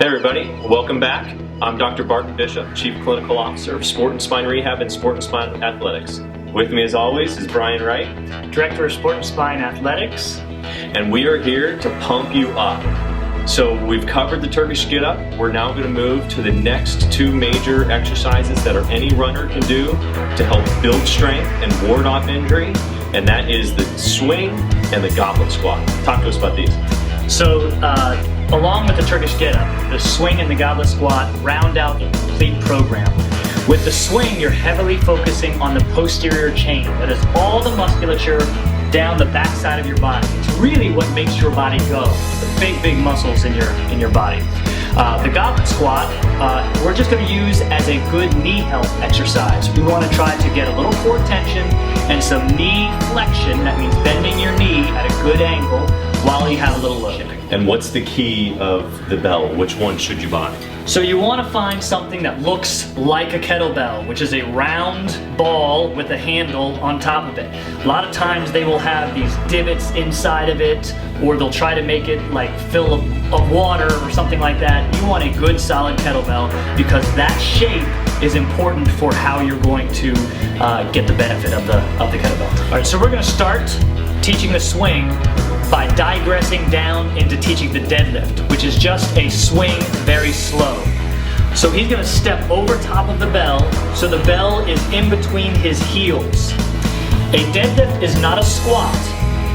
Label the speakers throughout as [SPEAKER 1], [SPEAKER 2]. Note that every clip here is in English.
[SPEAKER 1] Hey everybody, welcome back. I'm Dr. Barton Bishop, Chief Clinical Officer of Sport and Spine Rehab and Sport and Spine Athletics. With me as always is Brian Wright,
[SPEAKER 2] Director of Sport and Spine Athletics.
[SPEAKER 1] And we are here to pump you up. So we've covered the Turkish get up. We're now going to move to the next two major exercises that any runner can do to help build strength and ward off injury. And that is the swing and the goblet squat. Talk to us about these.
[SPEAKER 2] So along with the Turkish get up, the swing and the goblet squat round out a complete program. With the swing, you're heavily focusing on the posterior chain. That is all the musculature down the back side of your body. It's really what makes your body go. The big muscles in your body. The goblet squat, we're just going to use as a good knee health exercise. We want to try to get a little core tension and some knee flexion. That means bending your knee at a good angle while you have a little load.
[SPEAKER 1] And what's the key of the bell? Which one should you buy?
[SPEAKER 2] So you want to find something that looks like a kettlebell, which is a round ball with a handle on top of it. A lot of times they will have these divots inside of it, or they'll try to make it like fill of water or something like that. You want a good solid kettlebell because that shape is important for how you're going to get the benefit of the kettlebell. All right, so we're going to start teaching the swing by digressing down into teaching the deadlift, which is just a swing very slow. So he's going to step over top of the bell, so the bell is in between his heels. A deadlift is not a squat,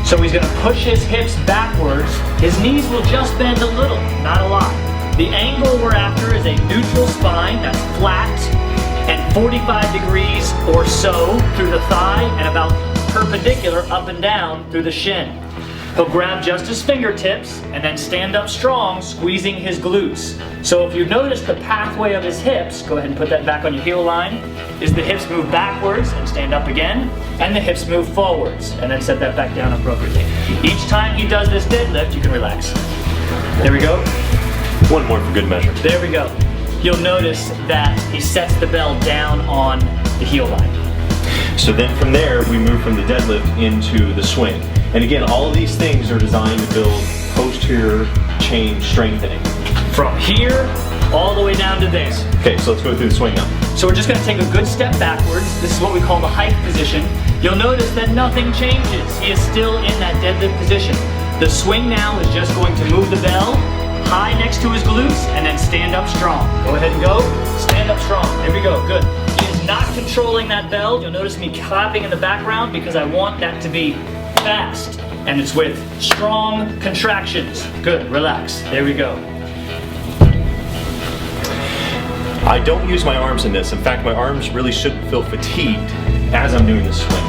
[SPEAKER 2] so he's going to push his hips backwards. His knees will just bend a little, not a lot. The angle we're after is a neutral spine that's flat and 45 degrees or so through the thigh and about perpendicular up and down through the shin. He'll grab just his fingertips and then stand up strong, squeezing his glutes. So if you notice the pathway of his hips, go ahead and put that back on your heel line, is the hips move backwards and stand up again, and the hips move forwards, and then set that back down appropriately. Each time he does this deadlift, you can relax. There we go.
[SPEAKER 1] One more for good measure.
[SPEAKER 2] There we go. You'll notice that he sets the bell down on the heel line.
[SPEAKER 1] So then from there, we move from the deadlift into the swing. And again, all of these things are designed to build posterior chain strengthening.
[SPEAKER 2] From here, all the way down to this.
[SPEAKER 1] Okay, so let's go through the swing now.
[SPEAKER 2] So we're just going to take a good step backwards. This is what we call the hike position. You'll notice that nothing changes. He is still in that deadlift position. The swing now is just going to move the bell high next to his glutes and then stand up strong. Go ahead and go. Stand up strong. There we go. Good. He is not controlling that bell. You'll notice me clapping in the background because I want that to be fast, and it's with strong contractions. Good, relax. There we go.
[SPEAKER 1] I don't use my arms in this. In fact, my arms really shouldn't feel fatigued as I'm doing this swing.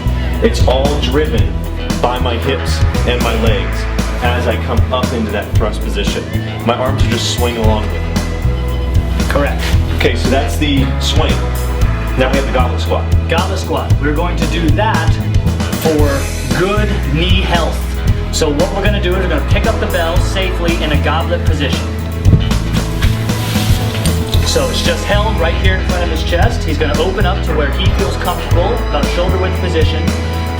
[SPEAKER 1] It's all driven by my hips and my legs as I come up into that thrust position. My arms are just swinging along with it.
[SPEAKER 2] Correct.
[SPEAKER 1] Okay, so that's the swing. Now we have the goblet squat.
[SPEAKER 2] Goblet squat. We're going to do that for good knee health. So what we're going to do is we're going to pick up the bell safely in a goblet position. So it's just held right here in front of his chest. He's going to open up to where he feels comfortable, about shoulder width position.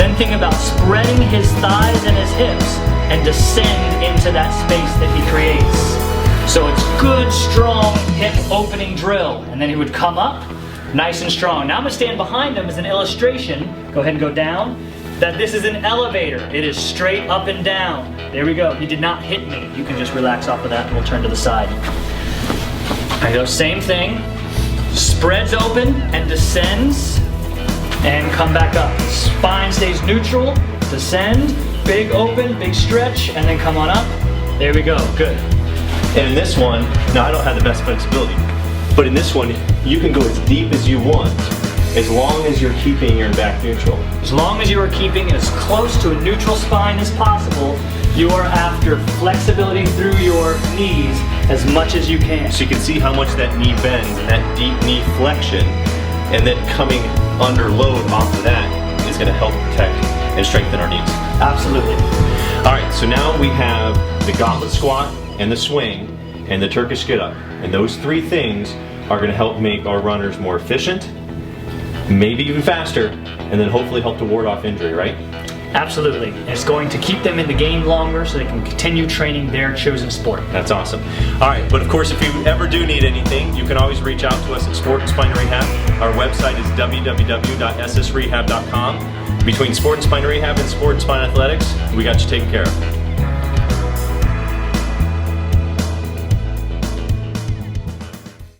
[SPEAKER 2] Then think about spreading his thighs and his hips and descend into that space that he creates. So it's good, strong hip opening drill. And then he would come up nice and strong. Now I'm going to stand behind him as an illustration. Go ahead and go down. That this is an elevator. It is straight up and down. There we go. He did not hit me. You can just relax off of that and we'll turn to the side. There you go. Same thing. Spreads open and descends and come back up. Spine stays neutral. Descend. Big open, big stretch, and then come on up. There we go. Good.
[SPEAKER 1] And in this one, now I don't have the best flexibility, but in this one, you can go as deep as you want, as long as you're keeping your back neutral.
[SPEAKER 2] As long as you are keeping as close to a neutral spine as possible, you are after flexibility through your knees as much as you can.
[SPEAKER 1] So you can see how much that knee bends and that deep knee flexion, and then coming under load off of that is going to help protect and strengthen our knees.
[SPEAKER 2] Absolutely.
[SPEAKER 1] All right, so now we have the goblet squat and the swing and the Turkish get up. And those three things are going to help make our runners more efficient, maybe even faster, and then hopefully help to ward off injury, right?
[SPEAKER 2] Absolutely. It's going to keep them in the game longer so they can continue training their chosen sport.
[SPEAKER 1] That's awesome. All right, but of course, if you ever do need anything, you can always reach out to us at Sport and Spine Rehab. Our website is www.ssrehab.com. Between Sport and Spine Rehab and Sport and Spine Athletics, we got you taken care of.